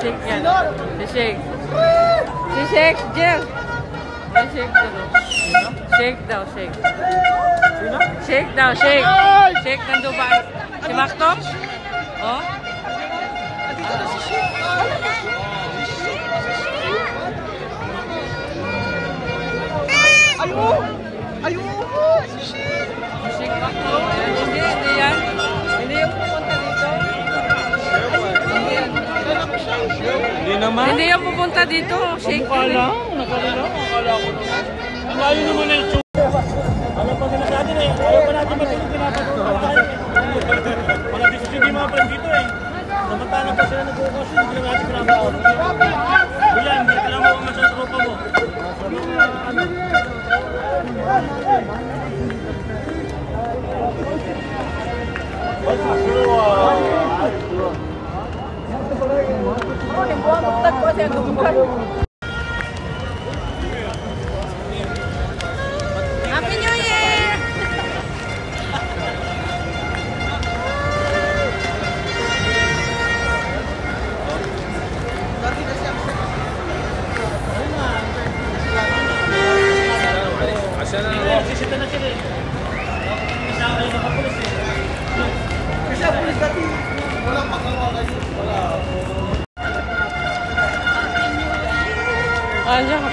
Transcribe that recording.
Shake yan. Si Shake. Si Shake, Jer. May shake daw. Shake daw, shake. Sino? Shake daw, shake. Shake ng Dubai. Si Macto? Oh? Dito na si Shake. Ayun! Ayun! Si Shake. Shake Macto. Hindi yan. Hindi yung pupunta dito. Hindi naman. Hindi yung pupunta dito. Shake. Mukha lang. Nakala ko naman. Ang layo naman na yung tsura. Alam pa nila sa atin eh. Ayaw pa natin matulog pinapatuloy tayo. Mga decision di mga friend dito eh. Samantalang pa sila nag-focus. Hindi lang natin pinapatuloy. Bilan, hindi ka lang mo sa tropa mo. Happy New Year! Sisita na sila eh. Kasama yung mga pulis eh. Kasi ang pulis dati, walang pagkawa kayo. Wala. Andiyan ka